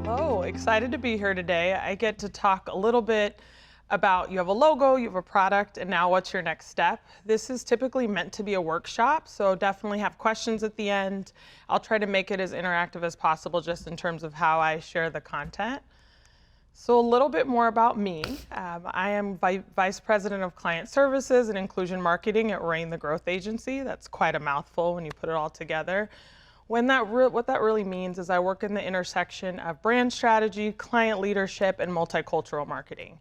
Hello, excited to be here today. I get to talk a little bit about you have a logo, you have a product, and now what's your next step? This is typically meant to be a workshop, so definitely have questions at the end. I'll try to make it as interactive as possible just in terms of how I share the content. So a little bit more about me. I am Vice President of Client Services and Inclusion Marketing at Rain the Growth Agency. That's quite a mouthful when you put it all together. What that really means is I work in the intersection of brand strategy, client leadership, and multicultural marketing.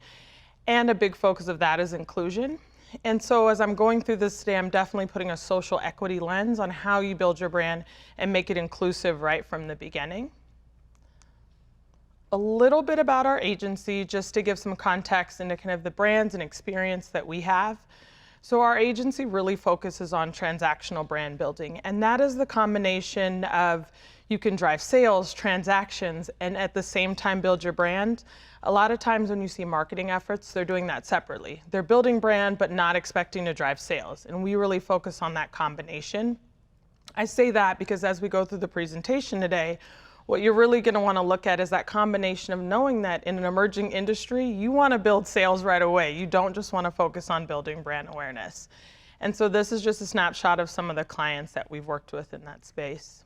And a big focus of that is inclusion. And so as I'm going through this today, I'm definitely putting a social equity lens on how you build your brand and make it inclusive right from the beginning. A little bit about our agency, just to give some context into kind of the brands and experience that we have. So our agency really focuses on transactional brand building, and that is the combination of you can drive sales, transactions, and at the same time build your brand. A lot of times when you see marketing efforts, they're doing that separately. They're building brand, but not expecting to drive sales, and we really focus on that combination. I say that because as we go through the presentation today, what you're really going to want to look at is that combination of knowing that in an emerging industry, you want to build sales right away. You don't just want to focus on building brand awareness. And so this is just a snapshot of some of the clients that we've worked with in that space.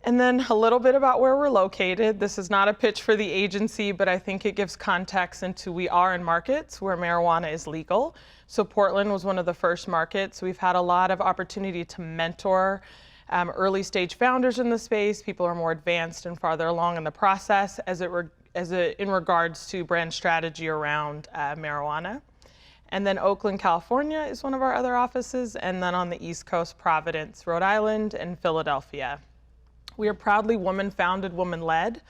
And then a little bit about where we're located. This is not a pitch for the agency, but I think it gives context into we are in markets where marijuana is legal. So Portland was one of the first markets. We've had a lot of opportunity to mentor early stage founders in the space. People are more advanced and farther along in the process in regards to brand strategy around marijuana. And then Oakland, California is one of our other offices. And then on the East Coast, Providence, Rhode Island, and Philadelphia. We are proudly woman-founded, woman-led.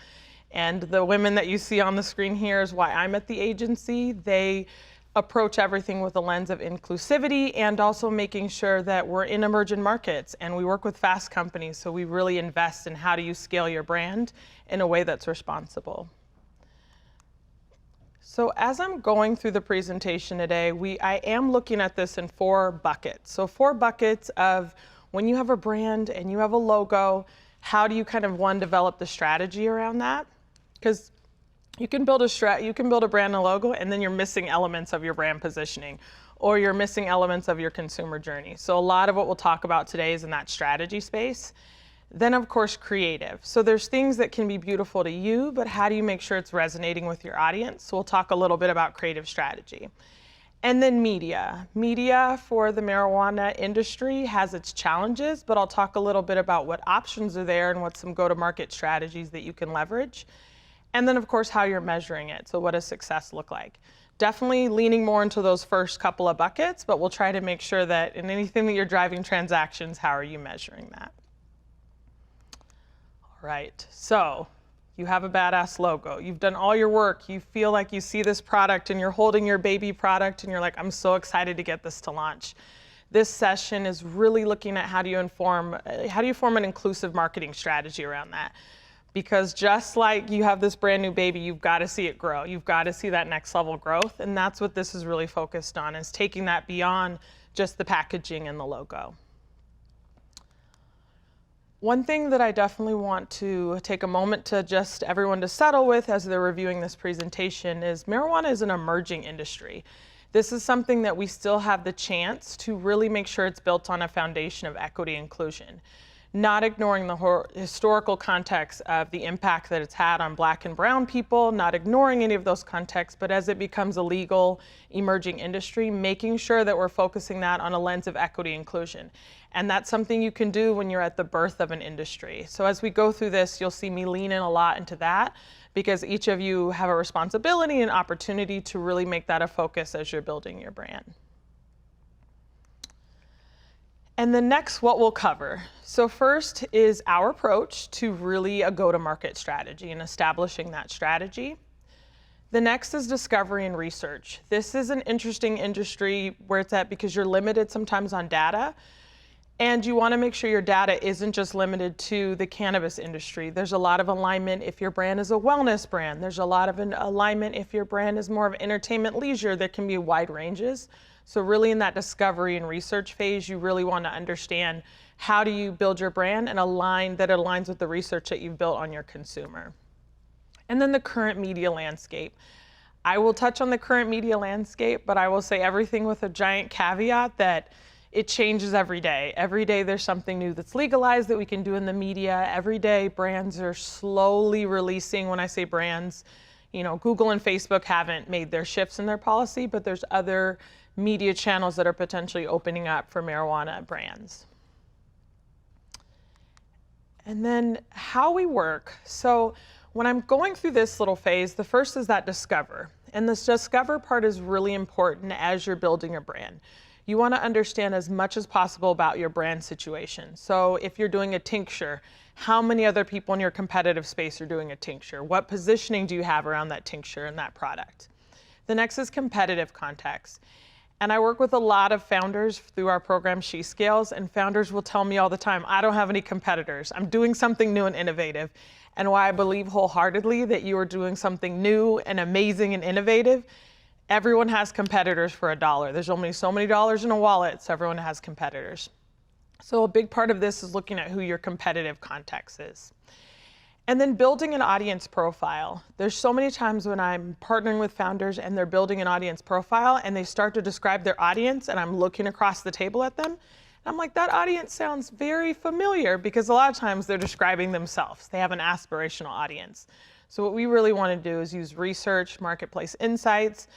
And the women that you see on the screen here is why I'm at the agency. They approach everything with a lens of inclusivity and also making sure that we're in emerging markets, and we work with fast companies, so we really invest in how do you scale your brand in a way that's responsible. So as I'm going through the presentation today, I am looking at this in 4 buckets. So 4 buckets of when you have a brand and you have a logo, how do you kind of develop the strategy around that? Because you can build a brand and logo, and then you're missing elements of your brand positioning, or you're missing elements of your consumer journey. So a lot of what we'll talk about today is in that strategy space. Then of course, creative. So there's things that can be beautiful to you, but how do you make sure it's resonating with your audience? So we'll talk a little bit about creative strategy. And then media. Media for the marijuana industry has its challenges, but I'll talk a little bit about what options are there and what some go-to-market strategies that you can leverage. And then of course, how you're measuring it. So what does success look like? Definitely leaning more into those first couple of buckets, but we'll try to make sure that in anything that you're driving transactions, how are you measuring that? All right, so you have a badass logo. You've done all your work. You feel like you see this product and you're holding your baby product and you're like, I'm so excited to get this to launch. This session is really looking at how do you form an inclusive marketing strategy around that? Because just like you have this brand new baby, you've got to see it grow. You've got to see that next level growth. And that's what this is really focused on, is taking that beyond just the packaging and the logo. One thing that I definitely want to take a moment to just everyone to settle with as they're reviewing this presentation is marijuana is an emerging industry. This is something that we still have the chance to really make sure it's built on a foundation of equity and inclusion. Not ignoring the historical context of the impact that it's had on Black and brown people, not ignoring any of those contexts, but as it becomes a legal emerging industry, making sure that we're focusing that on a lens of equity and inclusion. And that's something you can do when you're at the birth of an industry. So as we go through this, you'll see me lean in a lot into that, because each of you have a responsibility and opportunity to really make that a focus as you're building your brand. And then next, what we'll cover. So first is our approach to really a go-to-market strategy and establishing that strategy. The next is discovery and research. This is an interesting industry where it's at because you're limited sometimes on data, and you want to make sure your data isn't just limited to the cannabis industry. There's a lot of alignment if your brand is a wellness brand. There's a lot of alignment if your brand is more of entertainment leisure. There can be wide ranges. So really in that discovery and research phase, you really want to understand how do you build your brand and aligns with the research that you've built on your consumer. And then the current media landscape. I will touch on the current media landscape, but I will say everything with a giant caveat that it changes every day. Every day there's something new that's legalized that we can do in the media. Every day brands are slowly releasing. When I say brands, Google and Facebook haven't made their shifts in their policy, but there's other media channels that are potentially opening up for marijuana brands. And then how we work. So when I'm going through this little phase, the first is that discover. And this discover part is really important as you're building a brand. You want to understand as much as possible about your brand situation. So if you're doing a tincture, how many other people in your competitive space are doing a tincture? What positioning do you have around that tincture and that product? The next is competitive context. And I work with a lot of founders through our program She Scales, and founders will tell me all the time, I don't have any competitors. I'm doing something new and innovative. And why I believe wholeheartedly that you are doing something new and amazing and innovative, everyone has competitors for $1. There's only so many dollars in a wallet, so everyone has competitors. So a big part of this is looking at who your competitive context is. And then building an audience profile. There's so many times when I'm partnering with founders and they're building an audience profile and they start to describe their audience and I'm looking across the table at them. I'm like, that audience sounds very familiar, because a lot of times they're describing themselves. They have an aspirational audience. So what we really want to do is use research, marketplace insights,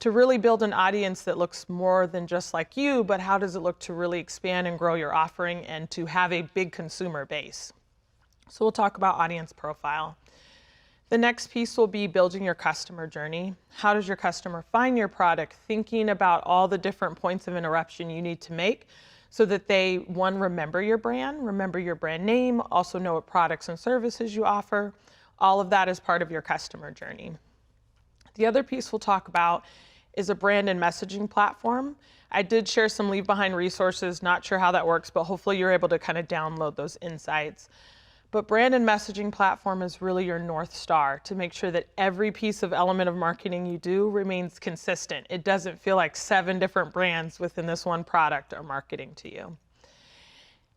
to really build an audience that looks more than just like you, but how does it look to really expand and grow your offering and to have a big consumer base. So we'll talk about audience profile. The next piece will be building your customer journey. How does your customer find your product? Thinking about all the different points of interruption you need to make so that they, one, remember your brand name, also know what products and services you offer. All of that is part of your customer journey. The other piece we'll talk about is a brand and messaging platform. I did share some leave behind resources, not sure how that works, but hopefully you're able to kind of download those insights. But brand and messaging platform is really your North Star to make sure that every piece of element of marketing you do remains consistent. It doesn't feel like 7 different brands within this one product are marketing to you.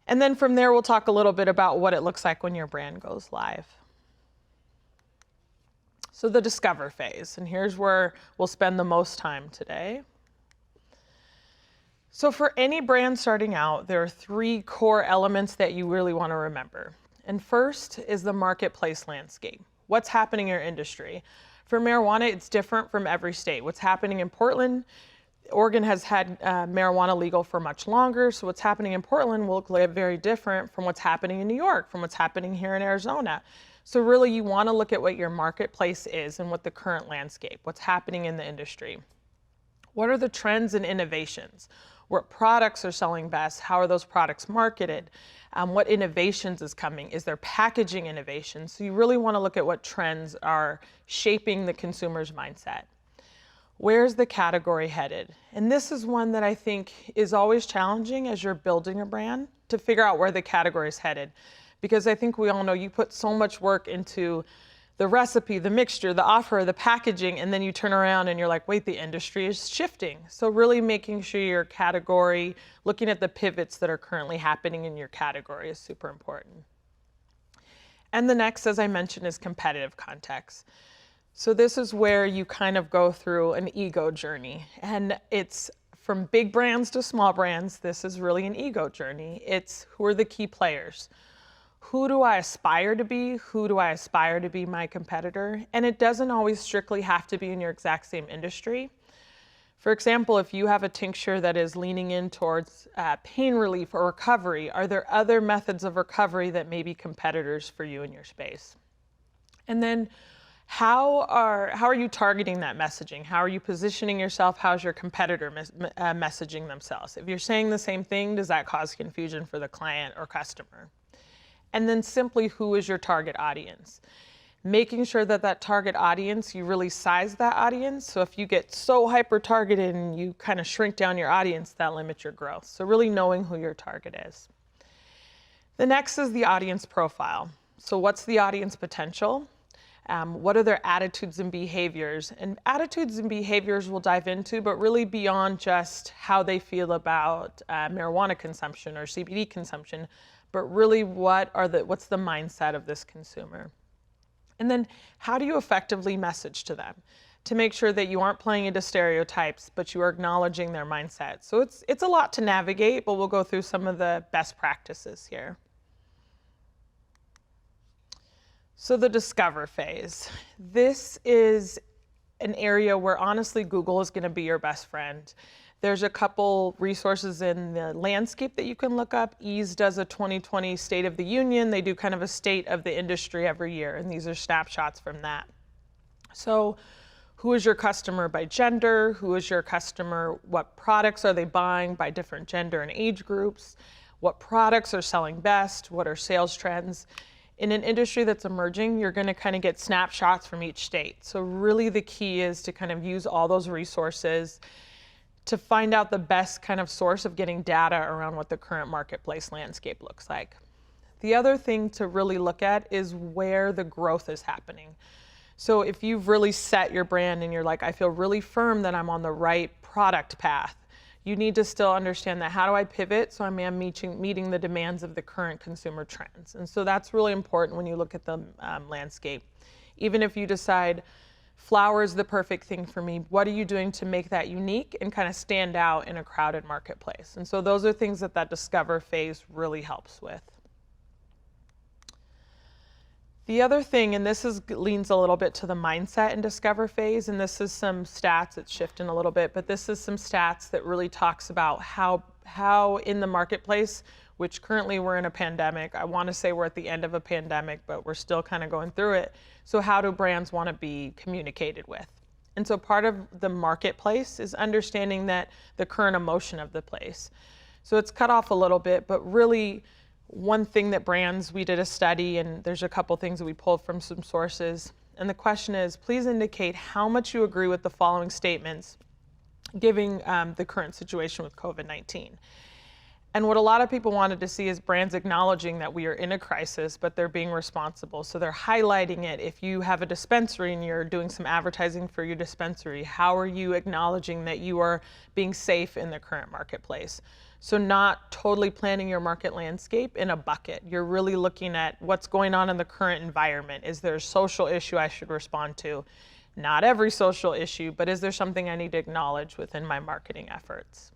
And then from there, we'll talk a little bit about what it looks like when your brand goes live. So the discover phase, and here's where we'll spend the most time today. So for any brand starting out, there are 3 core elements that you really want to remember. And first is the marketplace landscape. What's happening in your industry? For marijuana, it's different from every state. What's happening in Portland, Oregon has had marijuana legal for much longer, so what's happening in Portland will look very different from what's happening in New York, from what's happening here in Arizona. So really you want to look at what your marketplace is and what the current landscape, what's happening in the industry. What are the trends and innovations? What products are selling best? How are those products marketed? What innovations is coming? Is there packaging innovation? So you really want to look at what trends are shaping the consumer's mindset. Where's the category headed? And this is one that I think is always challenging as you're building a brand, to figure out where the category is headed. Because I think we all know you put so much work into the recipe, the mixture, the offer, the packaging, and then you turn around and you're like, wait, the industry is shifting. So really making sure your category, looking at the pivots that are currently happening in your category is super important. And the next, as I mentioned, is competitive context. So this is where you kind of go through an ego journey. And it's from big brands to small brands, this is really an ego journey. It's who are the key players? Who do I aspire to be? Who do I aspire to be my competitor? And it doesn't always strictly have to be in your exact same industry. For example, if you have a tincture that is leaning in towards pain relief or recovery, are there other methods of recovery that may be competitors for you in your space? And then how are you targeting that messaging? How are you positioning yourself? How's your competitor messaging themselves? If you're saying the same thing, does that cause confusion for the client or customer? And then simply, who is your target audience? Making sure that that target audience, you really size that audience. So if you get so hyper-targeted and you kind of shrink down your audience, that limits your growth. So really knowing who your target is. The next is the audience profile. So what's the audience potential? What are their attitudes and behaviors? And attitudes and behaviors we'll dive into, but really beyond just how they feel about marijuana consumption or CBD consumption, but really what's the mindset of this consumer? And then how do you effectively message to them to make sure that you aren't playing into stereotypes, but you are acknowledging their mindset? So it's a lot to navigate, but we'll go through some of the best practices here. So the discover phase. This is an area where honestly Google is going to be your best friend. There's a couple resources in the landscape that you can look up. Ease does a 2020 State of the Union. They do kind of a state of the industry every year, and these are snapshots from that. So who is your customer by gender? Who is your customer? What products are they buying by different gender and age groups? What products are selling best? What are sales trends? In an industry that's emerging, you're going to kind of get snapshots from each state. So really the key is to kind of use all those resources to find out the best kind of source of getting data around what the current marketplace landscape looks like. The other thing to really look at is where the growth is happening. So if you've really set your brand and you're like, I feel really firm that I'm on the right product path, you need to still understand that how do I pivot so I'm meeting the demands of the current consumer trends. And so that's really important when you look at the landscape. Even if you decide flower is the perfect thing for me, what are you doing to make that unique and kind of stand out in a crowded marketplace? And so those are things that discover phase really helps with. The other thing, and this leans a little bit to the mindset and discover phase, and this is some stats, it's shifting a little bit, but this is some stats that really talks about how in the marketplace, which currently we're in a pandemic, I want to say we're at the end of a pandemic, but we're still kind of going through it. So how do brands want to be communicated with? And so part of the marketplace is understanding that the current emotion of the place. So it's cut off a little bit, but really one thing that brands, we did a study and there's a couple things that we pulled from some sources. And the question is, please indicate how much you agree with the following statements, giving the current situation with COVID-19. And what a lot of people wanted to see is brands acknowledging that we are in a crisis, but they're being responsible. So they're highlighting it. If you have a dispensary and you're doing some advertising for your dispensary, how are you acknowledging that you are being safe in the current marketplace? So not totally planning your market landscape in a bucket. You're really looking at what's going on in the current environment. Is there a social issue I should respond to? Not every social issue, but is there something I need to acknowledge within my marketing efforts?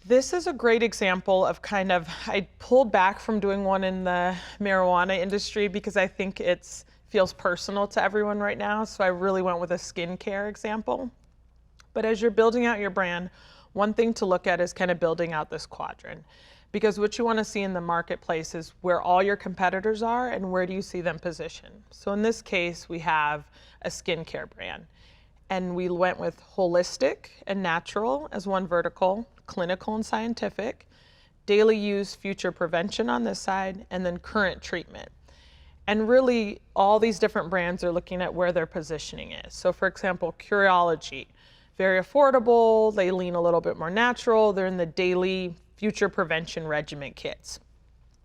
This is a great example of I pulled back from doing one in the marijuana industry because I think it feels personal to everyone right now. So I really went with a skincare example. But as you're building out your brand, one thing to look at is kind of building out this quadrant, because what you want to see in the marketplace is where all your competitors are and where do you see them positioned. So in this case, we have a skincare brand, and we went with holistic and natural as one vertical, clinical and scientific, daily use, future prevention on this side, and then current treatment. And really, all these different brands are looking at where their positioning is. So for example, Curology, very affordable, they lean a little bit more natural, they're in the daily future prevention regimen kits.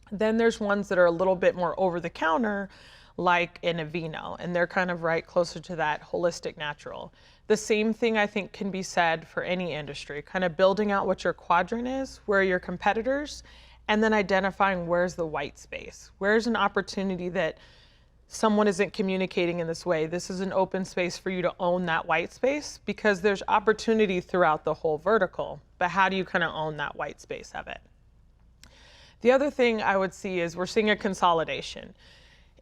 Then there's ones that are a little bit more over the counter, like an Aveeno, and they're kind of right closer to that holistic natural. The same thing I think can be said for any industry, kind of building out what your quadrant is, where are your competitors, and then identifying where's the white space. Where's an opportunity that someone isn't communicating in this way? This is an open space for you to own that white space because there's opportunity throughout the whole vertical, but how do you kind of own that white space of it? The other thing I would see is we're seeing a consolidation.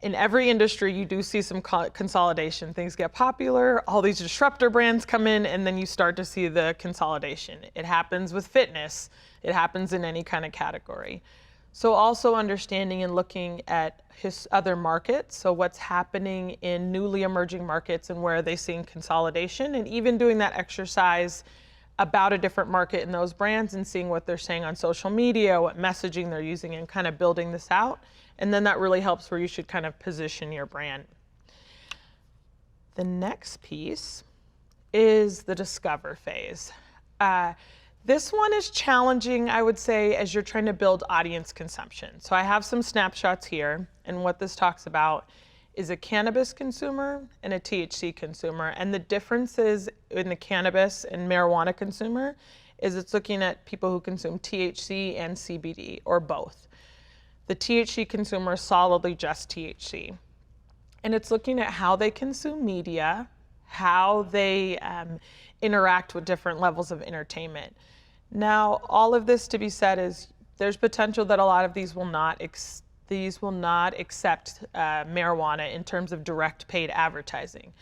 In every industry, you do see some consolidation. Things get popular, all these disruptor brands come in, and then you start to see the consolidation. It happens with fitness. It happens in any kind of category. So also understanding and looking at his other markets, so what's happening in newly emerging markets and where are they seeing consolidation, and even doing that exercise about a different market in those brands and seeing what they're saying on social media, what messaging they're using, and kind of building this out. And then that really helps where you should kind of position your brand. The next piece is the discover phase. This one is challenging, I would say, as you're trying to build audience consumption. So I have some snapshots here, and what this talks about is a cannabis consumer and a THC consumer. And the differences in the cannabis and marijuana consumer is it's looking at people who consume THC and CBD, or both. The THC consumer is solidly just THC. And it's looking at how they consume media, how they interact with different levels of entertainment. Now, all of this to be said is there's potential that a lot of these will not accept marijuana in terms of direct paid advertising.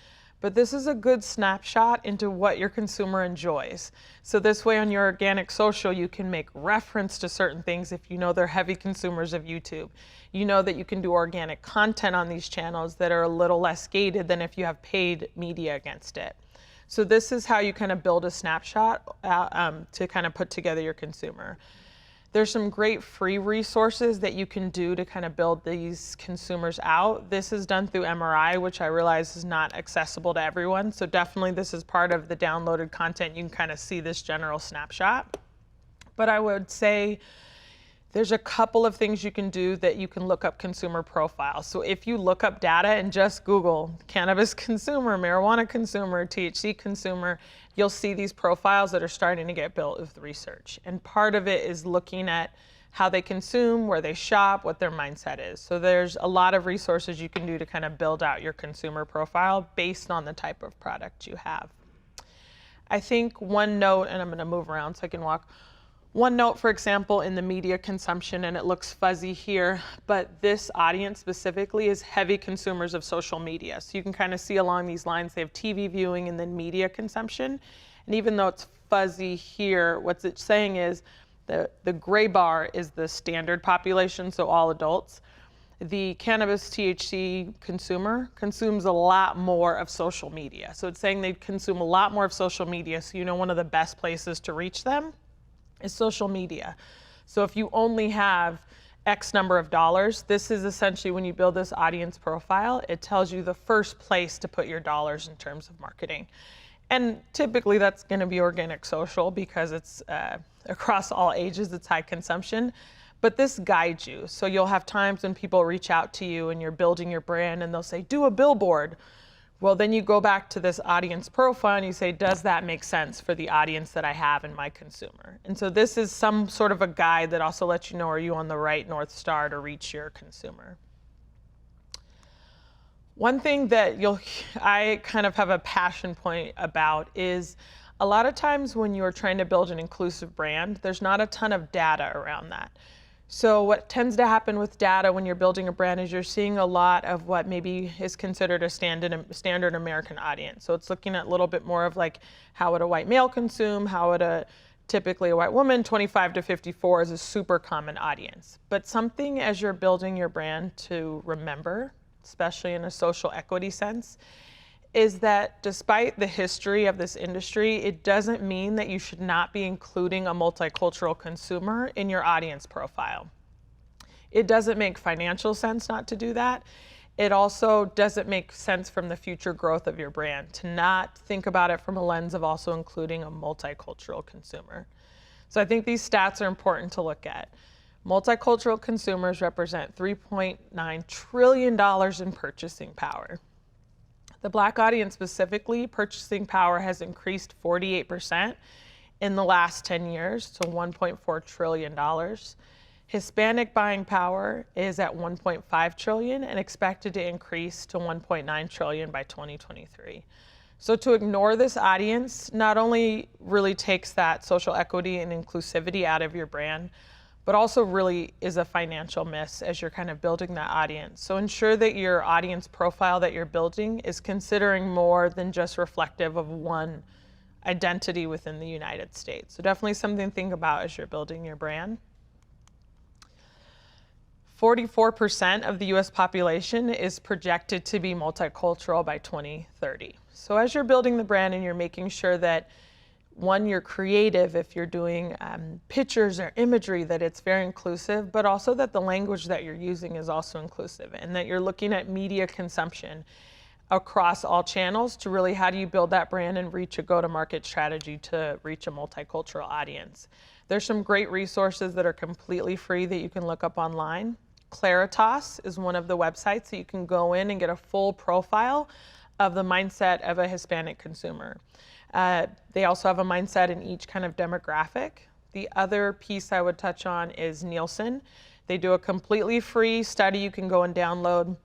But this is a good snapshot into what your consumer enjoys. So this way on your organic social, you can make reference to certain things if you know they're heavy consumers of YouTube. You know that you can do organic content on these channels that are a little less gated than if you have paid media against it. So this is how you kind of build a snapshot to kind of put together your consumer. There's some great free resources that you can do to kind of build these consumers out. This is done through MRI, which I realize is not accessible to everyone. So definitely this is part of the downloaded content. You can kind of see this general snapshot. But I would say there's a couple of things you can do that you can look up consumer profiles. So if you look up data and just Google cannabis consumer, marijuana consumer, THC consumer, you'll see these profiles that are starting to get built with research. And part of it is looking at how they consume, where they shop, what their mindset is. So there's a lot of resources you can do to kind of build out your consumer profile based on the type of product you have. I think one note, and I'm going to move around so I can walk. One note, for example, in the media consumption, and it looks fuzzy here, but this audience specifically is heavy consumers of social media. So you can kind of see along these lines, they have TV viewing and then media consumption. And even though it's fuzzy here, what it's saying is the gray bar is the standard population, so all adults. The cannabis THC consumer consumes a lot more of social media. So it's saying they consume a lot more of social media. So you know one of the best places to reach them is social media. So if you only have X number of dollars, this is essentially when you build this audience profile, it tells you the first place to put your dollars in terms of marketing. And typically that's going to be organic social because it's across all ages, it's high consumption. But this guides you. So you'll have times when people reach out to you and you're building your brand and they'll say, do a billboard. Well, then you go back to this audience profile and you say, does that make sense for the audience that I have in my consumer? And so this is some sort of a guide that also lets you know, are you on the right North Star to reach your consumer? One thing that I kind of have a passion point about is a lot of times when you're trying to build an inclusive brand, there's not a ton of data around that. So what tends to happen with data when you're building a brand is you're seeing a lot of what maybe is considered a standard American audience. So it's looking at a little bit more of like, how would a white male consume? How would typically a white woman, 25 to 54 is a super common audience. But something as you're building your brand to remember, especially in a social equity sense, is that despite the history of this industry, it doesn't mean that you should not be including a multicultural consumer in your audience profile. It doesn't make financial sense not to do that. It also doesn't make sense from the future growth of your brand to not think about it from a lens of also including a multicultural consumer. So I think these stats are important to look at. Multicultural consumers represent $3.9 trillion in purchasing power. The Black audience specifically, purchasing power has increased 48% in the last 10 years to $1.4 trillion. Hispanic buying power is at $1.5 trillion and expected to increase to $1.9 trillion by 2023. So to ignore this audience not only really takes that social equity and inclusivity out of your brand, but also really is a financial miss as you're kind of building that audience. So ensure that your audience profile that you're building is considering more than just reflective of one identity within the United States. So definitely something to think about as you're building your brand. 44% of the US population is projected to be multicultural by 2030. So as you're building the brand and you're making sure that one, you're creative if you're doing pictures or imagery, that it's very inclusive, but also that the language that you're using is also inclusive and that you're looking at media consumption. across all channels to really how do you build that brand and reach a go-to-market strategy to reach a multicultural audience. There's some great resources that are completely free that you can look up online. Claritas is one of the websites that you can go in and get a full profile of the mindset of a Hispanic consumer. They also have a mindset in each kind of demographic. The other piece I would touch on is Nielsen. They do a completely free study you can go and download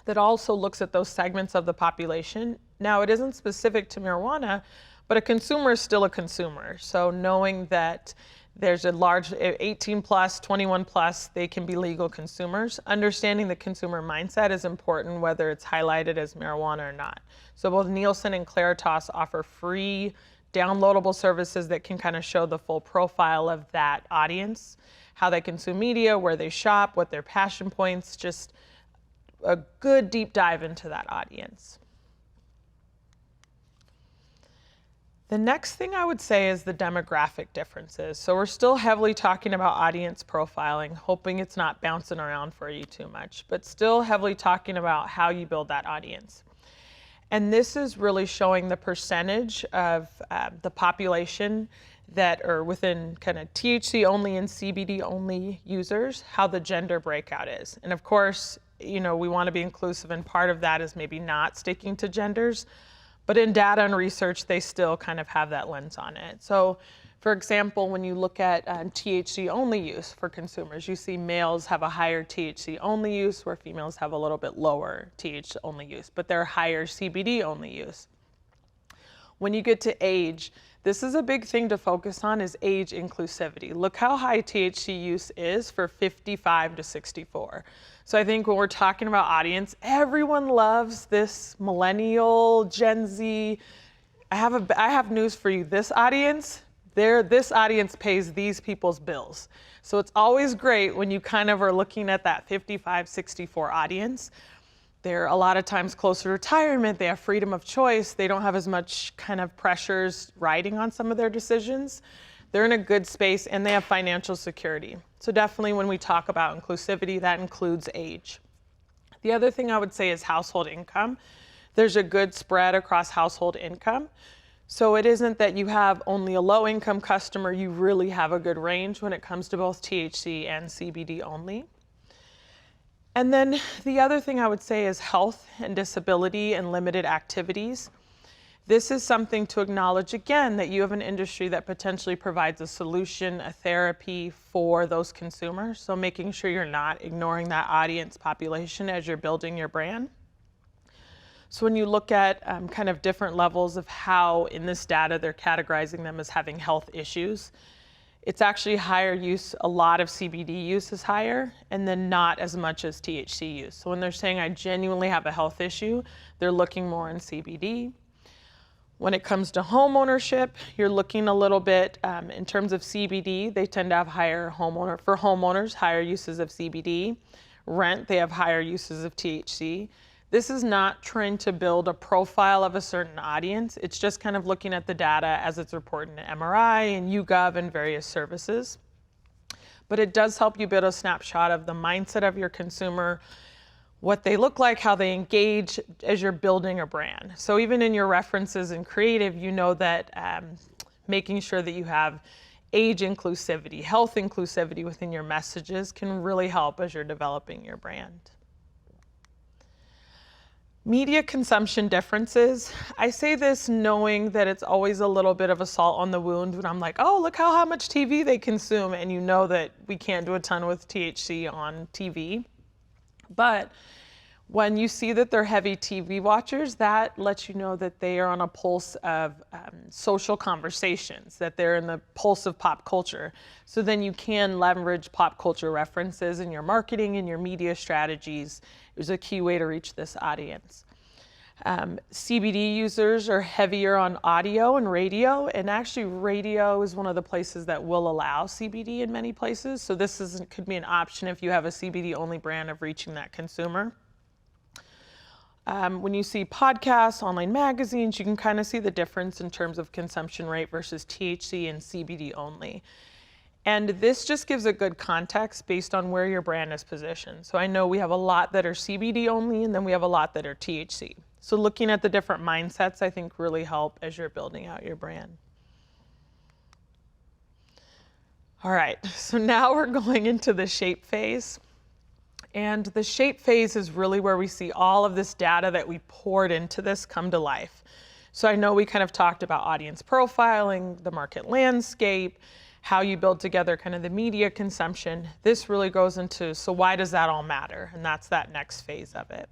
that also looks at those segments of the population. Now, it isn't specific to marijuana, but a consumer is still a consumer. So knowing that there's a large 18 plus, 21 plus, they can be legal consumers. Understanding the consumer mindset is important, whether it's highlighted as marijuana or not. So both Nielsen and Claritas offer free downloadable services that can kind of show the full profile of that audience, how they consume media, where they shop, what their passion points, just a good deep dive into that audience. The next thing I would say is the demographic differences. So we're still heavily talking about audience profiling, hoping it's not bouncing around for you too much, but still heavily talking about how you build that audience. And this is really showing the percentage of the population that are within kind of THC only and CBD only users, how the gender breakout is. And of course, you know, we want to be inclusive, and part of that is maybe not sticking to genders, but in data and research, they still kind of have that lens on it. So for example, when you look at THC only use for consumers, you see males have a higher THC only use where females have a little bit lower THC only use, but they're higher CBD only use. When you get to age, this is a big thing to focus on, is age inclusivity. Look how high THC use is for 55 to 64. So I think when we're talking about audience, everyone loves this millennial, Gen Z. I have news for you. This audience pays these people's bills. So it's always great when you kind of are looking at that 55, 64 audience. They're a lot of times closer to retirement. They have freedom of choice. They don't have as much kind of pressures riding on some of their decisions. They're in a good space and they have financial security. So definitely when we talk about inclusivity, that includes age. The other thing I would say is household income. There's a good spread across household income. So it isn't that you have only a low income customer, you really have a good range when it comes to both THC and CBD only. And then the other thing I would say is health and disability and limited activities. This is something to acknowledge again, that you have an industry that potentially provides a solution, a therapy for those consumers. So making sure you're not ignoring that audience population as you're building your brand. So when you look at kind of different levels of how in this data they're categorizing them as having health issues, it's actually higher use, a lot of CBD use is higher, and then not as much as THC use. So when they're saying I genuinely have a health issue, they're looking more in CBD. When it comes to home ownership, you're looking a little bit in terms of CBD, they tend to have higher homeowners, higher uses of CBD. Rent, they have higher uses of THC. This is not trying to build a profile of a certain audience. It's just kind of looking at the data as it's reported in MRI and YouGov and various services. But it does help you build a snapshot of the mindset of your consumer, what they look like, how they engage as you're building a brand. So even in your references in creative, you know that making sure that you have age inclusivity, health inclusivity within your messages can really help as you're developing your brand. Media consumption differences. I say this knowing that it's always a little bit of a salt on the wound when I'm like, oh, look how much TV they consume, and you know that we can't do a ton with THC on TV. But when you see that they're heavy TV watchers, that lets you know that they are on a pulse of social conversations, that they're in the pulse of pop culture. So then you can leverage pop culture references in your marketing and your media strategies. It was a key way to reach this audience. CBD users are heavier on audio and radio, and actually radio is one of the places that will allow CBD in many places. So this could be an option if you have a CBD only brand of reaching that consumer. When you see podcasts, online magazines, you can kind of see the difference in terms of consumption rate versus THC and CBD only. And this just gives a good context based on where your brand is positioned. So I know we have a lot that are CBD only, and then we have a lot that are THC. So looking at the different mindsets, I think, really help as you're building out your brand. All right, so now we're going into the shape phase. And the shape phase is really where we see all of this data that we poured into this come to life. So I know we kind of talked about audience profiling, the market landscape, how you build together kind of the media consumption. This really goes into, so why does that all matter? And that's that next phase of it.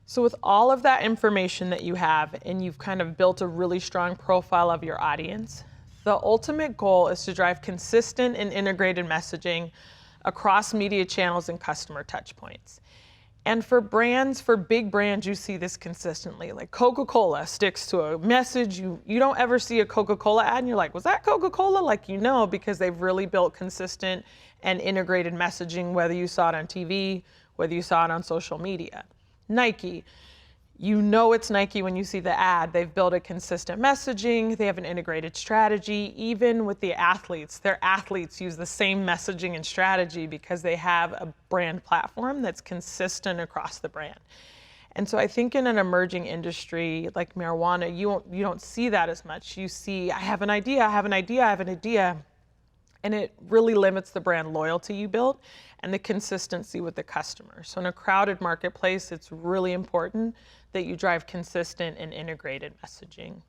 So with all of that information that you have, and you've kind of built a really strong profile of your audience, the ultimate goal is to drive consistent and integrated messaging across media channels and customer touch points. And for brands, for big brands, you see this consistently. Like Coca-Cola sticks to a message. You don't ever see a Coca-Cola ad and you're like, was that Coca-Cola? Like, you know, because they've really built consistent and integrated messaging, whether you saw it on TV, whether you saw it on social media. Nike, you know it's Nike when you see the ad. They've built a consistent messaging. They have an integrated strategy. Even with the athletes, their athletes use the same messaging and strategy because they have a brand platform that's consistent across the brand. And so I think in an emerging industry like marijuana, you don't see that as much. You see, I have an idea, I have an idea, I have an idea. And it really limits the brand loyalty you build and the consistency with the customer. So in a crowded marketplace, it's really important that you drive consistent and integrated messaging.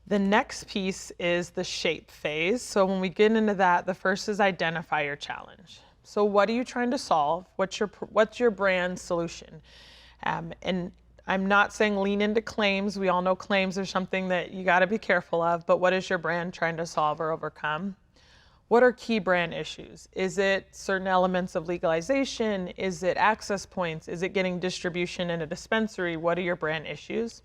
The next piece is the shape phase. So when we get into that, the first is identify your challenge. So what are you trying to solve? What's your brand solution? And I'm not saying lean into claims. We all know claims are something that you got to be careful of, but what is your brand trying to solve or overcome? What are key brand issues? Is it certain elements of legalization? Is it access points? Is it getting distribution in a dispensary? What are your brand issues?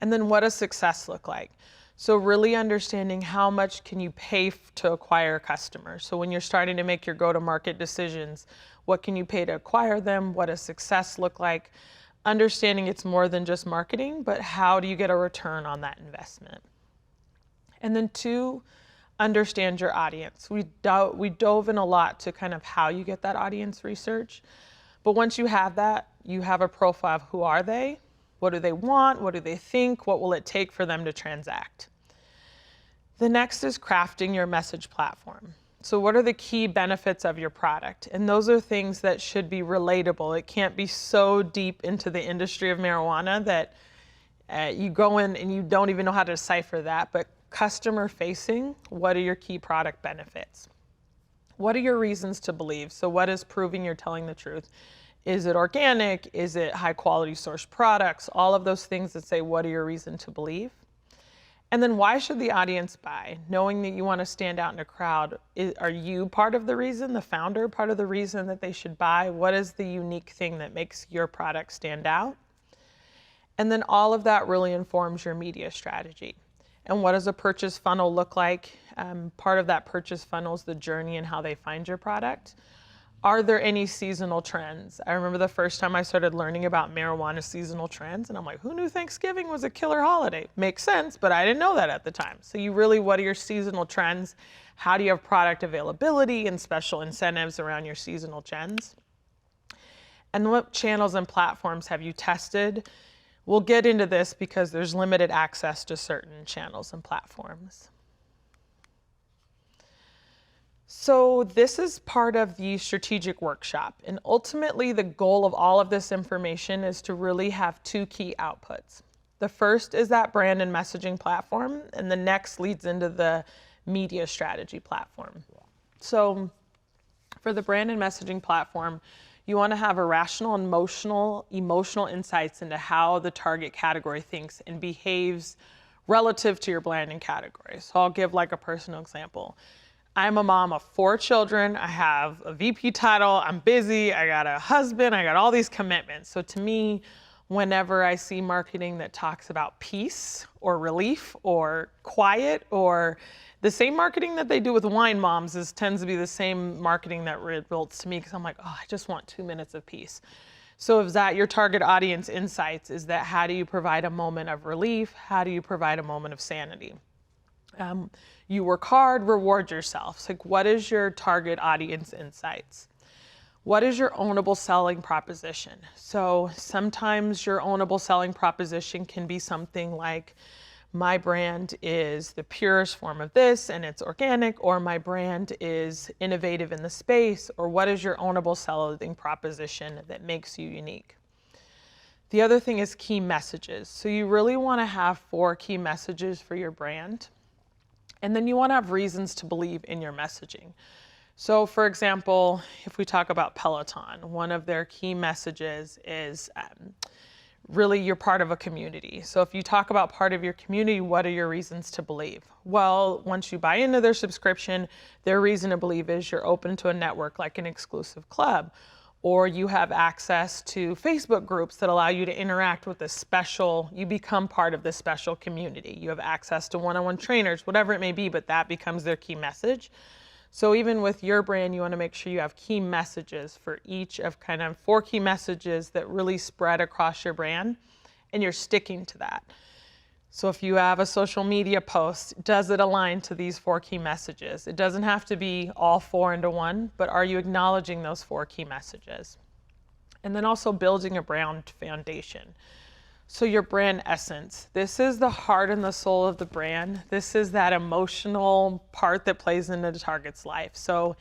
And then what does success look like? So really understanding how much can you pay to acquire customers. So when you're starting to make your go-to-market decisions, what can you pay to acquire them? What does success look like? Understanding it's more than just marketing, but how do you get a return on that investment? And then 2, understand your audience. We dove in a lot to kind of how you get that audience research. But once you have that, you have a profile of who are they, what do they want, what do they think, what will it take for them to transact. The next is crafting your message platform. So what are the key benefits of your product? And those are things that should be relatable. It can't be so deep into the industry of marijuana that you go in and you don't even know how to decipher that, but customer facing, what are your key product benefits? What are your reasons to believe? So what is proving you're telling the truth? Is it organic? Is it high quality sourced products? All of those things that say, what are your reasons to believe? And then why should the audience buy? Knowing that you want to stand out in a crowd, are you part of the reason, the founder part of the reason that they should buy? What is the unique thing that makes your product stand out? And then all of that really informs your media strategy. And what does a purchase funnel look like? Part of that purchase funnel is the journey and how they find your product. Are there any seasonal trends? I remember the first time I started learning about marijuana seasonal trends, and I'm like, who knew Thanksgiving was a killer holiday? Makes sense, but I didn't know that at the time. So what are your seasonal trends? How do you have product availability and special incentives around your seasonal trends? And what channels and platforms have you tested? We'll get into this because there's limited access to certain channels and platforms. So this is part of the strategic workshop. And ultimately, the goal of all of this information is to really have 2 key outputs. The first is that brand and messaging platform, and the next leads into the media strategy platform. So for the brand and messaging platform, you want to have a rational and emotional insights into how the target category thinks and behaves relative to your brand and category. So I'll give like a personal example. I'm a mom of 4 children. I have a VP title. I'm busy. I got a husband. I got all these commitments. So to me, whenever I see marketing that talks about peace or relief or quiet, or the same marketing that they do with wine moms tends to be the same marketing that results to me, because I'm like, oh, I just want 2 minutes of peace. So is that your target audience insights? Is that how do you provide a moment of relief? How do you provide a moment of sanity? You work hard, reward yourself. It's like, what is your target audience insights? What is your ownable selling proposition? So sometimes your ownable selling proposition can be something like, my brand is the purest form of this and it's organic, or my brand is innovative in the space, or what is your ownable selling proposition that makes you unique? The other thing is key messages. So you really want to have 4 key messages for your brand. And then you want to have reasons to believe in your messaging. So for example, if we talk about Peloton, one of their key messages is really you're part of a community. So if you talk about part of your community, what are your reasons to believe? Well, once you buy into their subscription, their reason to believe is you're open to a network like an exclusive club, or you have access to Facebook groups that allow you to interact with this special, you become part of this special community. You have access to one-on-one trainers, whatever it may be, but that becomes their key message. So even with your brand, you want to make sure you have key messages for each of kind of 4 key messages that really spread across your brand, and you're sticking to that. So if you have a social media post, does it align to these 4 key messages? It doesn't have to be all 4 into one, but are you acknowledging those 4 key messages? And then also building a brand foundation. So your brand essence, this is the heart and the soul of the brand. This is that emotional part that plays into the target's life. So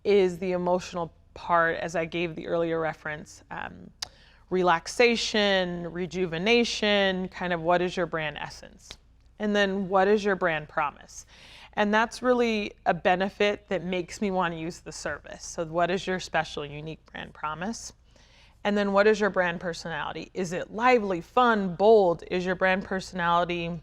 is the emotional part, as I gave the earlier reference, relaxation, rejuvenation, kind of what is your brand essence? And then what is your brand promise? And that's really a benefit that makes me want to use the service. So what is your special, unique brand promise? And then what is your brand personality? Is it lively, fun, bold? Is your brand personality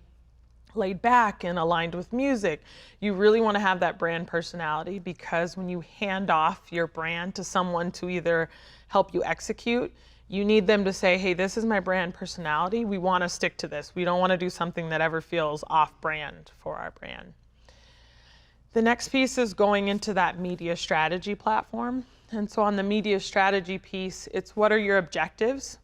laid back and aligned with music? You really want to have that brand personality, because when you hand off your brand to someone to either help you execute, you need them to say, hey, this is my brand personality. We want to stick to this. We don't want to do something that ever feels off brand for our brand. The next piece is going into that media strategy platform. And so on the media strategy piece, it's what are your objectives?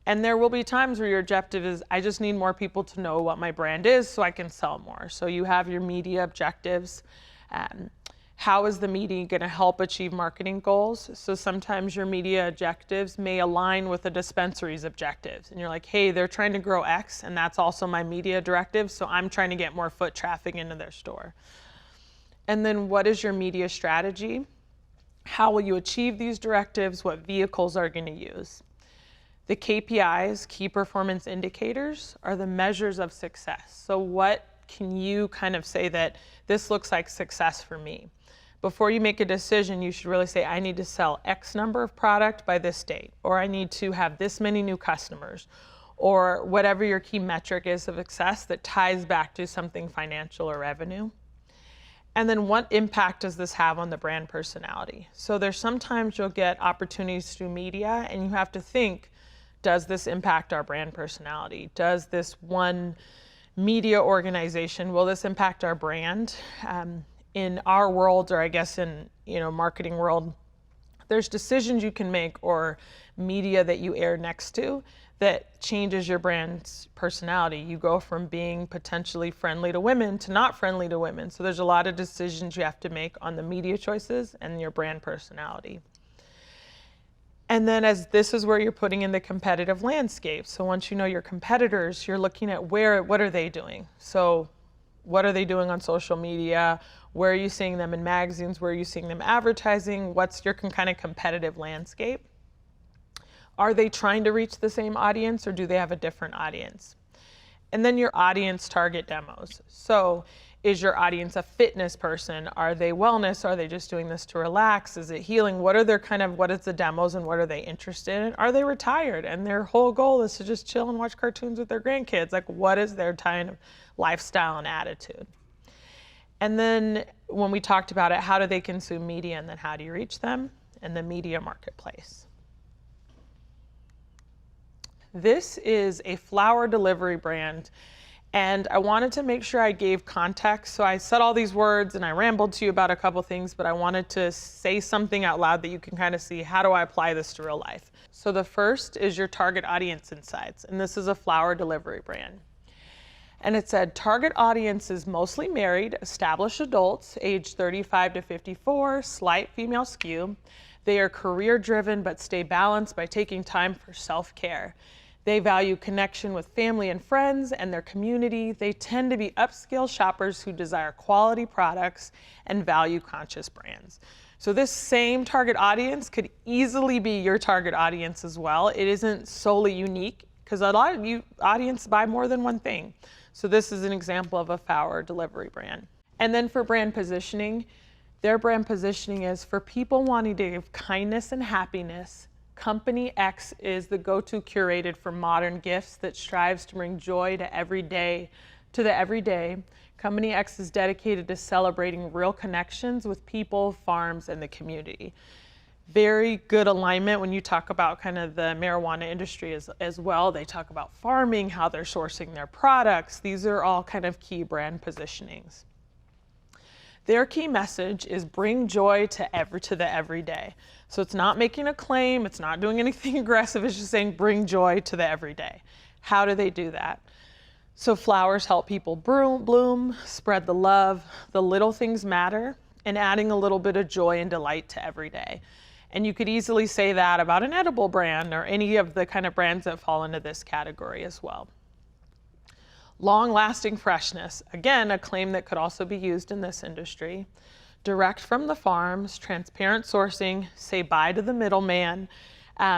And there will be times where your objective is, I just need more people to know what my brand is so I can sell more. So you have your media objectives. How is the media going to help achieve marketing goals? So sometimes your media objectives may align with the dispensary's objectives. And you're like, hey, they're trying to grow X, and that's also my media directive, so I'm trying to get more foot traffic into their store. And then what is your media strategy? How will you achieve these directives? What vehicles are going to use? The KPIs, key performance indicators, are the measures of success. So what can you kind of say that this looks like success for me? Before you make a decision, you should really say, I need to sell X number of product by this date, or I need to have this many new customers, or whatever your key metric is of success that ties back to something financial or revenue. And then what impact does this have on the brand personality? So there's sometimes you'll get opportunities through media and you have to think, does this impact our brand personality? Does this one media organization, will this impact our brand? In our world, or I guess in marketing world, there's decisions you can make or media that you air next to that changes your brand's personality. You go from being potentially friendly to women to not friendly to women. So there's a lot of decisions you have to make on the media choices and your brand personality. And then as this is where you're putting in the competitive landscape. So once you know your competitors, you're looking at what are they doing? So what are they doing on social media? Where are you seeing them in magazines? Where are you seeing them advertising? What's your kind of competitive landscape? Are they trying to reach the same audience, or do they have a different audience? And then your audience target demos. So is your audience a fitness person? Are they wellness? Are they just doing this to relax? Is it healing? What is the demos and what are they interested in? Are they retired and their whole goal is to just chill and watch cartoons with their grandkids? Like, what is their kind of lifestyle and attitude? And then when we talked about it, how do they consume media, and then how do you reach them? And the media marketplace. This is a flower delivery brand, and I wanted to make sure I gave context. So I said all these words and I rambled to you about a couple things, but I wanted to say something out loud that you can kind of see, how do I apply this to real life? So the first is your target audience insights, and this is a flower delivery brand. And it said, target audience is mostly married, established adults, age 35 to 54, slight female skew. They are career driven but stay balanced by taking time for self-care. They value connection with family and friends and their community. They tend to be upscale shoppers who desire quality products and value conscious brands. So this same target audience could easily be your target audience as well. It isn't solely unique because a lot of you audience buy more than one thing. So this is an example of a flower delivery brand. And then for brand positioning, their brand positioning is for people wanting to give kindness and happiness. Company X is the go-to curated for modern gifts that strives to bring joy to the everyday. Company X is dedicated to celebrating real connections with people, farms, and the community. Very good alignment when you talk about kind of the marijuana industry as well. They talk about farming, how they're sourcing their products. These are all kind of key brand positionings. Their key message is bring joy to the everyday. So it's not making a claim, it's not doing anything aggressive, it's just saying bring joy to the everyday. How do they do that? So flowers help people bloom, spread the love, the little things matter, and adding a little bit of joy and delight to every day. And you could easily say that about an edible brand or any of the kind of brands that fall into this category as well. Long-lasting freshness, again, a claim that could also be used in this industry. Direct from the farms, transparent sourcing, say bye to the middleman,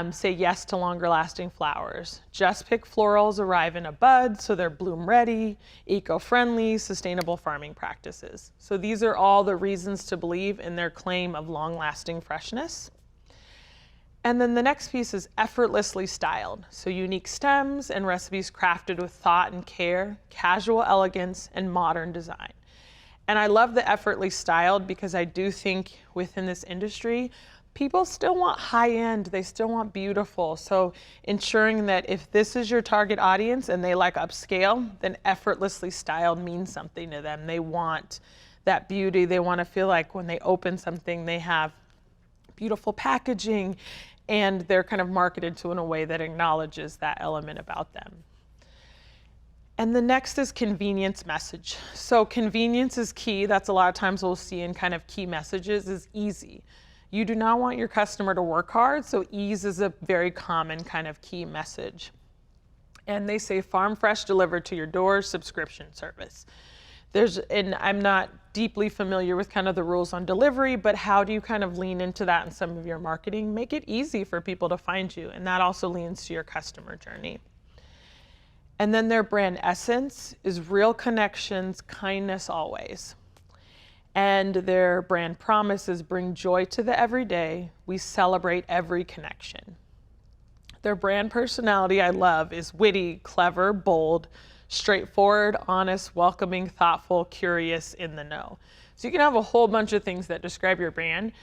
say yes to longer lasting flowers. Just pick florals arrive in a bud, so they're bloom ready, eco-friendly, sustainable farming practices. So these are all the reasons to believe in their claim of long-lasting freshness. And then the next piece is effortlessly styled. So unique stems and recipes crafted with thought and care, casual elegance, and modern design. And I love the effortlessly styled because I do think within this industry, people still want high end, they still want beautiful. So ensuring that if this is your target audience and they like upscale, then effortlessly styled means something to them. They want that beauty. They want to feel like when they open something, they have beautiful packaging and they're kind of marketed to in a way that acknowledges that element about them. And the next is convenience message. So convenience is key. That's a lot of times we'll see in kind of key messages is easy. You do not want your customer to work hard, so ease is a very common kind of key message. And they say farm fresh delivered to your door, subscription service. And I'm not deeply familiar with kind of the rules on delivery, but how do you kind of lean into that in some of your marketing? Make it easy for people to find you, and that also leans to your customer journey. And then their brand essence is real connections, kindness always. And their brand promise is bring joy to the everyday. We celebrate every connection. Their brand personality I love is witty, clever, bold, straightforward, honest, welcoming, thoughtful, curious, in the know. So you can have a whole bunch of things that describe your brand,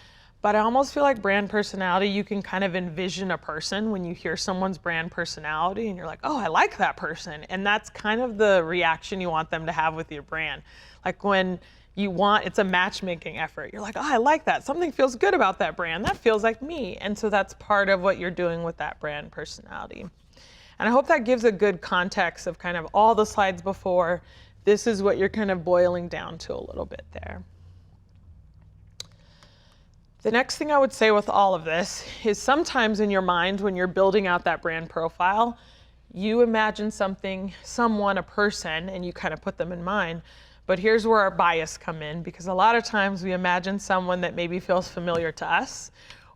but I almost feel like brand personality, you can kind of envision a person when you hear someone's brand personality and you're like, oh, I like that person. And that's kind of the reaction you want them to have with your brand. Like when it's a matchmaking effort. You're like, oh, I like that. Something feels good about that brand. That feels like me. And so that's part of what you're doing with that brand personality. And I hope that gives a good context of kind of all the slides before. This is what you're kind of boiling down to a little bit there. The next thing I would say with all of this is sometimes in your mind when you're building out that brand profile, you imagine something, someone, a person, and you kind of put them in mind. But here's where our bias come in, because a lot of times we imagine someone that maybe feels familiar to us,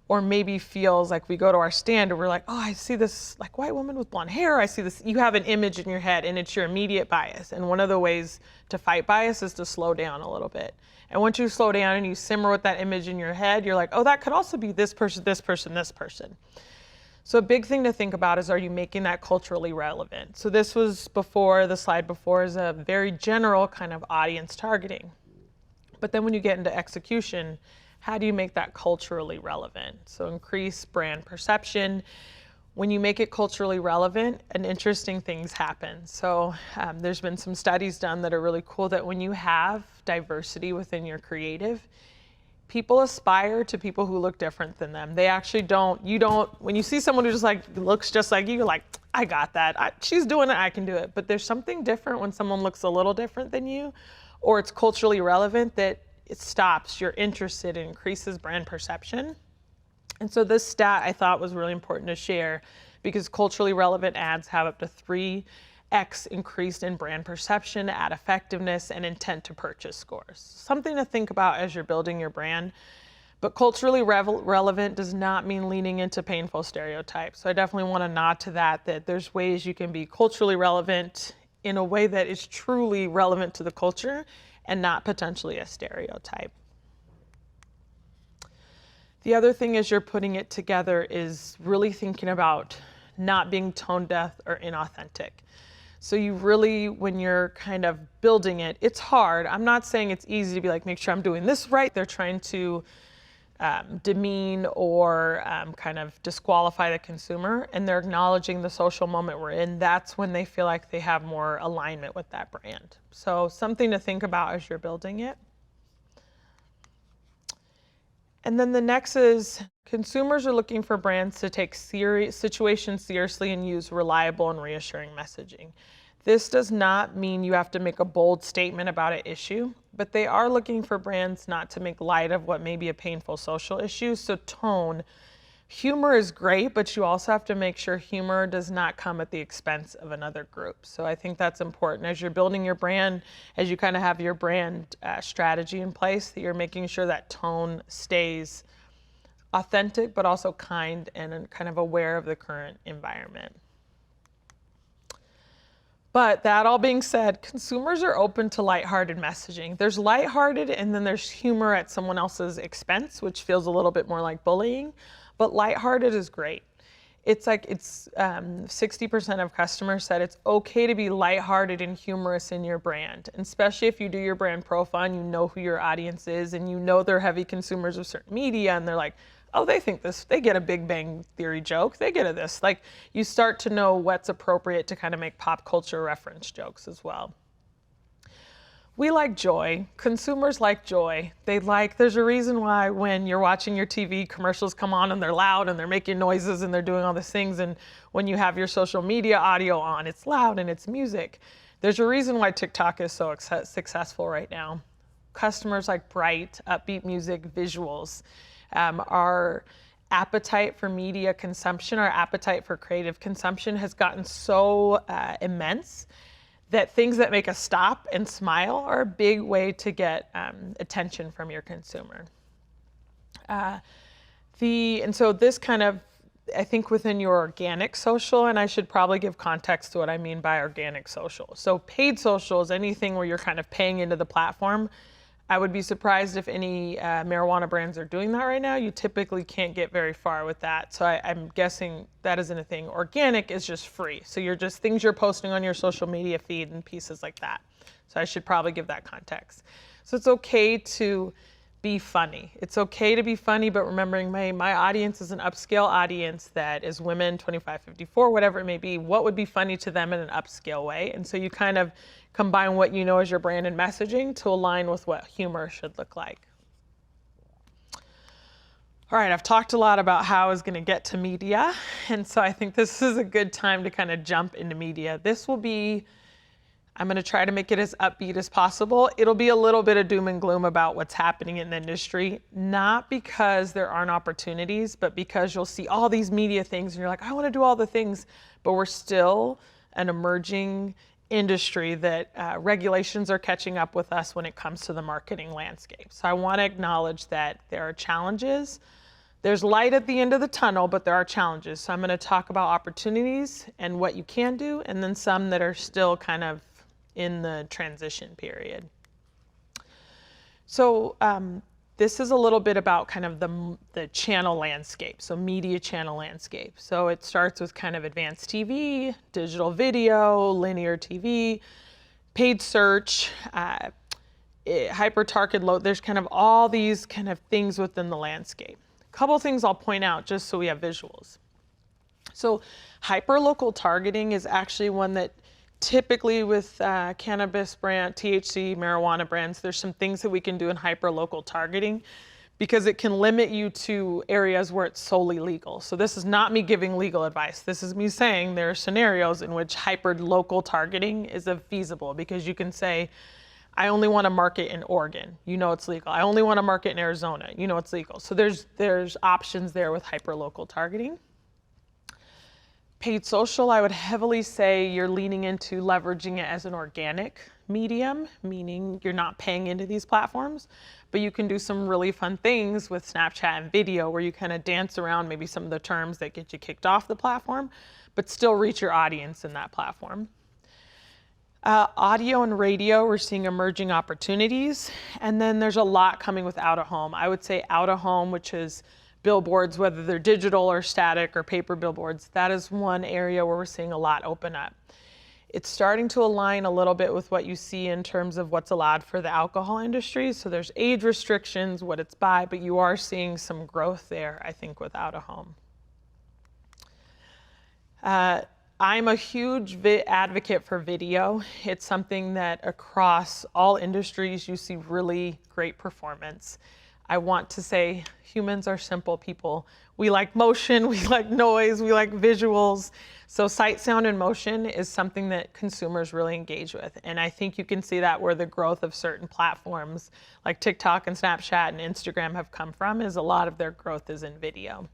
or maybe feels like we go to our stand and we're like, oh, I see this like white woman with blonde hair. I see this. You have an image in your head and it's your immediate bias. And one of the ways to fight bias is to slow down a little bit. And once you slow down and you simmer with that image in your head, you're like, oh, that could also be this person, this person, this person. So a big thing to think about is, are you making that culturally relevant? So this was before, the slide before is a very general kind of audience targeting. But then when you get into execution, how do you make that culturally relevant? So increase brand perception. When you make it culturally relevant, and interesting things happen. So there's been some studies done that are really cool that when you have diversity within your creative, people aspire to people who look different than them. They actually when you see someone who just like looks just like you, you're like, I got that. She's doing it, I can do it. But there's something different when someone looks a little different than you, or it's culturally relevant that it stops, you're interested, it increases brand perception. And so this stat I thought was really important to share because culturally relevant ads have up to 3x increased in brand perception, ad effectiveness, and intent to purchase scores. Something to think about as you're building your brand. But culturally relevant does not mean leaning into painful stereotypes. So I definitely want to nod to that there's ways you can be culturally relevant in a way that is truly relevant to the culture and not potentially a stereotype. The other thing as you're putting it together is really thinking about not being tone deaf or inauthentic. So you really, when you're kind of building it, it's hard. I'm not saying it's easy to be like, make sure I'm doing this right. They're trying to demean or kind of disqualify the consumer, and they're acknowledging the social moment we're in. That's when they feel like they have more alignment with that brand. So something to think about as you're building it. And then the next is consumers are looking for brands to take situations seriously and use reliable and reassuring messaging. This does not mean you have to make a bold statement about an issue, but they are looking for brands not to make light of what may be a painful social issue. So tone, humor is great, but you also have to make sure humor does not come at the expense of another group. So I think that's important as you're building your brand, as you kind of have your brand strategy in place, that you're making sure that tone stays authentic, but also kind and kind of aware of the current environment. But that all being said, consumers are open to lighthearted messaging. There's lighthearted and then there's humor at someone else's expense, which feels a little bit more like bullying, but lighthearted is great. It's like 60% of customers said it's okay to be lighthearted and humorous in your brand, and especially if you do your brand profile and you know who your audience is and you know they're heavy consumers of certain media and they're like, oh, they think this, they get a Big Bang Theory joke, they get a this. Like, you start to know what's appropriate to kind of make pop culture reference jokes as well. We like joy. Consumers like joy. There's a reason why when you're watching your TV, commercials come on and they're loud and they're making noises and they're doing all these things. And when you have your social media audio on, it's loud and it's music. There's a reason why TikTok is so successful right now. Customers like bright, upbeat music, visuals. Our appetite for media consumption, our appetite for creative consumption has gotten so immense that things that make us stop and smile are a big way to get attention from your consumer. And so this kind of, I think within your organic social, and I should probably give context to what I mean by organic social. So paid social is anything where you're kind of paying into the platform. I would be surprised if any marijuana brands are doing that right now. You typically can't get very far with that. So I'm guessing that isn't a thing. Organic is just free. So you're just things you're posting on your social media feed and pieces like that. So I should probably give that context. So it's okay to be funny. It's okay to be funny, but remembering my audience is an upscale audience that is women, 25, 54, whatever it may be. What would be funny to them in an upscale way? And so you kind of combine what you know as your brand and messaging to align with what humor should look like. All right, I've talked a lot about how I was going to get to media, and so I think this is a good time to kind of jump into media. This will be, I'm going to try to make it as upbeat as possible. It'll be a little bit of doom and gloom about what's happening in the industry, not because there aren't opportunities, but because you'll see all these media things and you're like, I want to do all the things, but we're still an emerging industry that regulations are catching up with us when it comes to the marketing landscape. So I want to acknowledge that there are challenges. There's light at the end of the tunnel, but there are challenges. So I'm going to talk about opportunities and what you can do, and then some that are still kind of in the transition period. So this is a little bit about kind of the channel landscape, so media channel landscape. So it starts with kind of advanced TV, digital video, linear TV, paid search, hyper-targeted load. There's kind of all these kind of things within the landscape. A couple things I'll point out just so we have visuals. So hyper-local targeting is actually one that typically with cannabis brand, THC, marijuana brands, there's some things that we can do in hyper-local targeting because it can limit you to areas where it's solely legal. So this is not me giving legal advice. This is me saying there are scenarios in which hyper-local targeting is feasible because you can say, I only want to market in Oregon, you know it's legal. I only want to market in Arizona, you know it's legal. So there's options there with hyperlocal targeting. Paid social, I would heavily say you're leaning into leveraging it as an organic medium, meaning you're not paying into these platforms, but you can do some really fun things with Snapchat and video where you kind of dance around maybe some of the terms that get you kicked off the platform, but still reach your audience in that platform. Audio and radio, we're seeing emerging opportunities. And then there's a lot coming with out of home. I would say out of home, which is billboards, whether they're digital or static or paper billboards, that is one area where we're seeing a lot open up. It's starting to align a little bit with what you see in terms of what's allowed for the alcohol industry. So there's age restrictions, what it's by, but you are seeing some growth there, I think, with out of home. I'm a huge advocate for video. It's something that across all industries, you see really great performance. I want to say humans are simple people. We like motion, we like noise, we like visuals. So sight, sound, and motion is something that consumers really engage with. And I think you can see that where the growth of certain platforms like TikTok and Snapchat and Instagram have come from, is a lot of their growth is in video.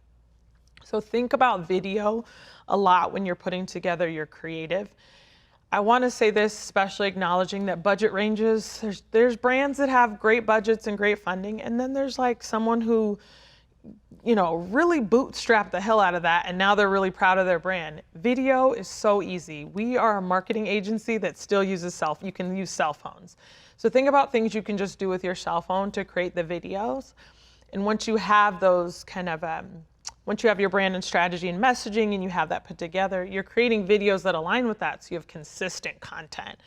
So think about video a lot when you're putting together your creative. I want to say this, especially acknowledging that budget ranges, there's brands that have great budgets and great funding, and then there's like someone who, you know, really bootstrapped the hell out of that, and now they're really proud of their brand. Video is so easy. We are a marketing agency that still uses you can use cell phones. So think about things you can just do with your cell phone to create the videos. And once you have those kind of, once you have your brand and strategy and messaging and you have that put together, you're creating videos that align with that, so you have consistent content.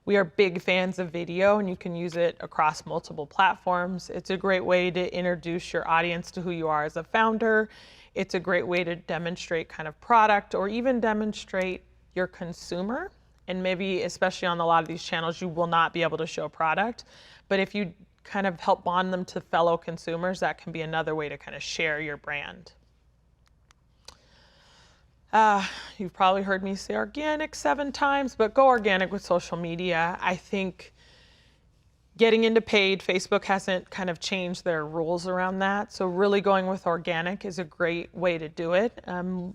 We are big fans of video, and you can use it across multiple platforms. It's a great way to introduce your audience to who you are as a founder. It's a great way to demonstrate kind of product, or even demonstrate your consumer. And maybe, especially on a lot of these channels, you will not be able to show product. But if you kind of help bond them to fellow consumers, that can be another way to kind of share your brand. You've probably heard me say organic 7 times, but go organic with social media. I think getting into paid, Facebook hasn't kind of changed their rules around that. So really going with organic is a great way to do it.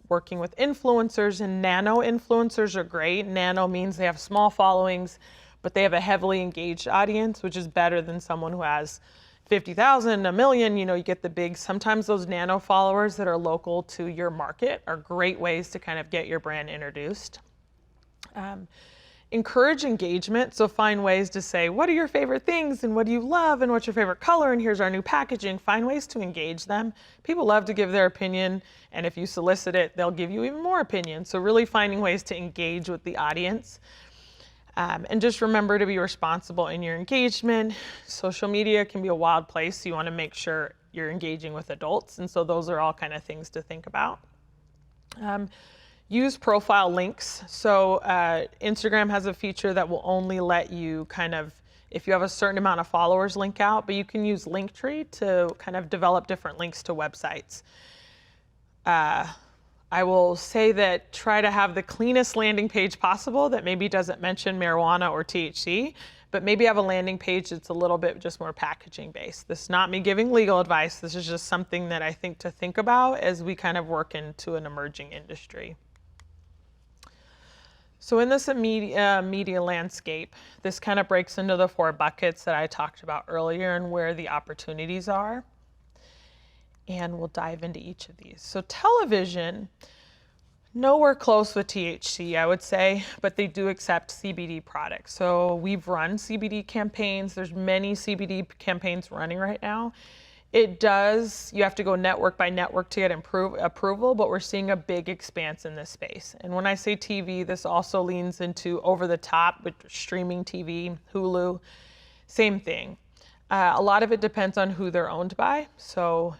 Working with influencers, and nano influencers are great. Nano means they have small followings, but they have a heavily engaged audience, which is better than someone who has 50,000, 1 million, you know, you get the big. Sometimes those nano followers that are local to your market are great ways to kind of get your brand introduced. Encourage engagement, so find ways to say, what are your favorite things, and what do you love, and what's your favorite color, and here's our new packaging. Find ways to engage them. People love to give their opinion, and if you solicit it, they'll give you even more opinion. So really finding ways to engage with the audience. And just remember to be responsible in your engagement. Social media can be a wild place, so you want to make sure you're engaging with adults. And so those are all kind of things to think about. Use profile links. So Instagram has a feature that will only let you kind of, if you have a certain amount of followers, link out, but you can use Linktree to kind of develop different links to websites. I will say that try to have the cleanest landing page possible that maybe doesn't mention marijuana or THC, but maybe have a landing page that's a little bit just more packaging based. This is not me giving legal advice. This is just something that I think to think about as we kind of work into an emerging industry. So in this media landscape, this kind of breaks into the 4 buckets that I talked about earlier and where the opportunities are. And we'll dive into each of these. So television, nowhere close with THC, I would say, but they do accept CBD products. So we've run CBD campaigns. There's many CBD campaigns running right now. You have to go network by network to get approval, but we're seeing a big expanse in this space. And when I say TV, this also leans into over the top with streaming TV, Hulu, same thing. A lot of it depends on who they're owned by. So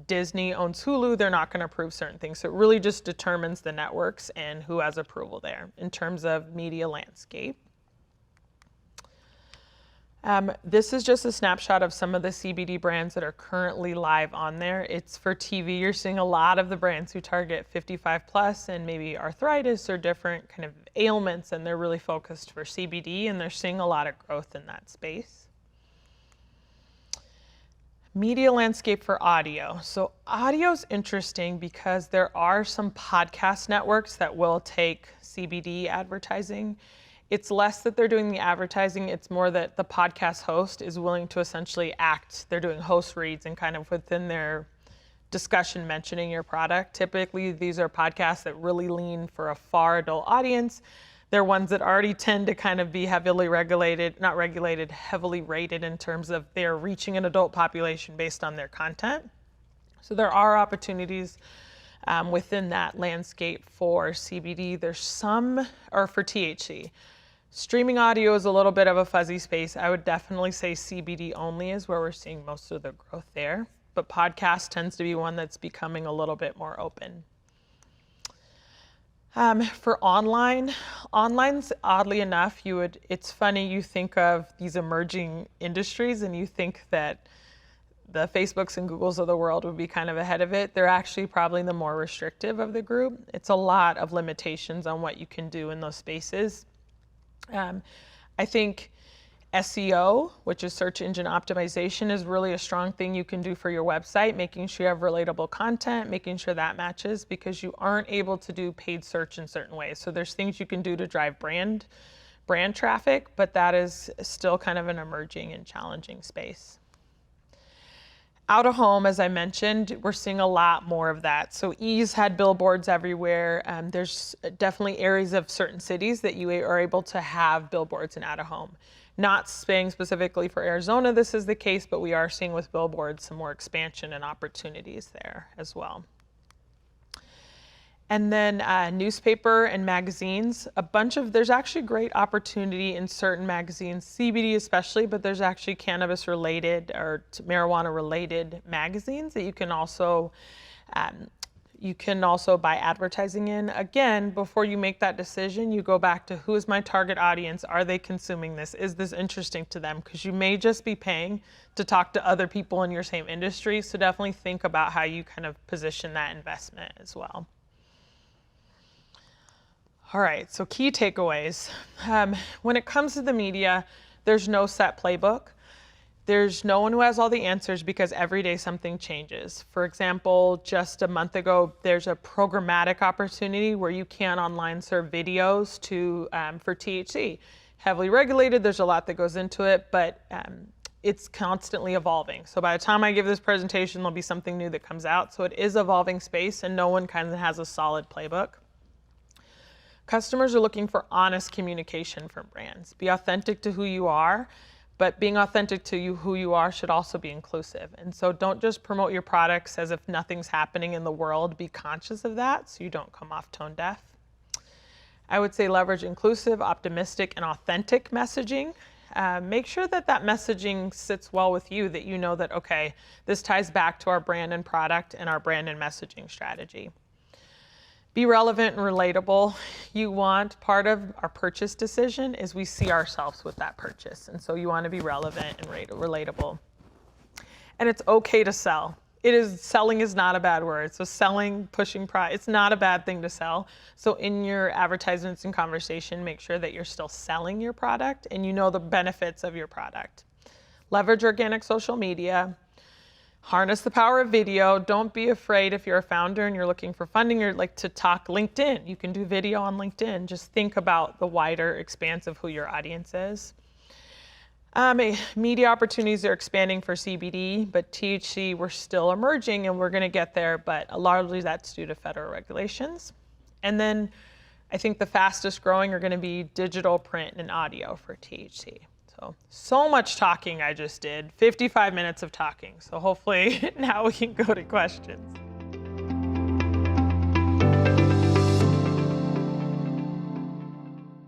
Disney owns Hulu, they're not going to approve certain things. So it really just determines the networks and who has approval there in terms of media landscape. This is just a snapshot of some of the CBD brands that are currently live on there. It's for TV. You're seeing a lot of the brands who target 55 plus and maybe arthritis or different kind of ailments, and they're really focused for CBD, and they're seeing a lot of growth in that space. Media landscape for audio. So audio is interesting because there are some podcast networks that will take CBD advertising. It's less that they're doing the advertising, it's more that the podcast host is willing to essentially act. They're doing host reads and kind of within their discussion mentioning your product. Typically, these are podcasts that really lean for a far adult audience. They're ones that already tend to kind of be heavily regulated, not regulated, heavily rated in terms of they're reaching an adult population based on their content. So there are opportunities within that landscape for CBD. There's some, or for THC. Streaming audio is a little bit of a fuzzy space. I would definitely say CBD only is where we're seeing most of the growth there, but podcast tends to be one that's becoming a little bit more open. For online's oddly enough, it's funny, you think of these emerging industries and you think that the Facebooks and Googles of the world would be kind of ahead of it. They're actually probably the more restrictive of the group. It's a lot of limitations on what you can do in those spaces. I think SEO, which is search engine optimization, is really a strong thing you can do for your website, making sure you have relatable content, making sure that matches, because you aren't able to do paid search in certain ways. So there's things you can do to drive brand traffic, but that is still kind of an emerging and challenging space. Out of home, as I mentioned, we're seeing a lot more of that. So Ease had billboards everywhere. There's definitely areas of certain cities that you are able to have billboards in out of home. Not saying specifically for Arizona this is the case, but we are seeing with billboards some more expansion and opportunities there as well. And then newspaper and magazines, there's actually great opportunity in certain magazines, CBD especially, but there's actually cannabis related or marijuana related magazines that you can also buy advertising in. Again, before you make that decision, you go back to who is my target audience? Are they consuming this? Is this interesting to them? Because you may just be paying to talk to other people in your same industry. So definitely think about how you kind of position that investment as well. All right, so key takeaways. When it comes to the media, there's no set playbook. There's no one who has all the answers because every day something changes. For example, just a month ago, there's a programmatic opportunity where you can online serve videos for THC. Heavily regulated, there's a lot that goes into it, but it's constantly evolving. So by the time I give this presentation, there'll be something new that comes out. So it is evolving space and no one kind of has a solid playbook. Customers are looking for honest communication from brands. Be authentic to who you are, but being authentic to who you are should also be inclusive. And so don't just promote your products as if nothing's happening in the world. Be conscious of that so you don't come off tone deaf. I would say leverage inclusive, optimistic, and authentic messaging. Make sure that messaging sits well with you, that you know that, okay, this ties back to our brand and product and our brand and messaging strategy. Be relevant and relatable. Part of our purchase decision is we see ourselves with that purchase. And so you want to be relevant and relatable. And it's okay to sell. Selling is not a bad word. So selling, pushing price, it's not a bad thing to sell. So in your advertisements and conversation, make sure that you're still selling your product and you know the benefits of your product. Leverage organic social media. Harness the power of video. Don't be afraid if you're a founder and you're looking for funding or like to talk LinkedIn. You can do video on LinkedIn. Just think about the wider expanse of who your audience is. Media opportunities are expanding for CBD, but THC, we're still emerging and we're going to get there, but largely that's due to federal regulations. And then I think the fastest growing are going to be digital, print, and audio for THC. So much talking I just did, 55 minutes of talking. So hopefully now we can go to questions.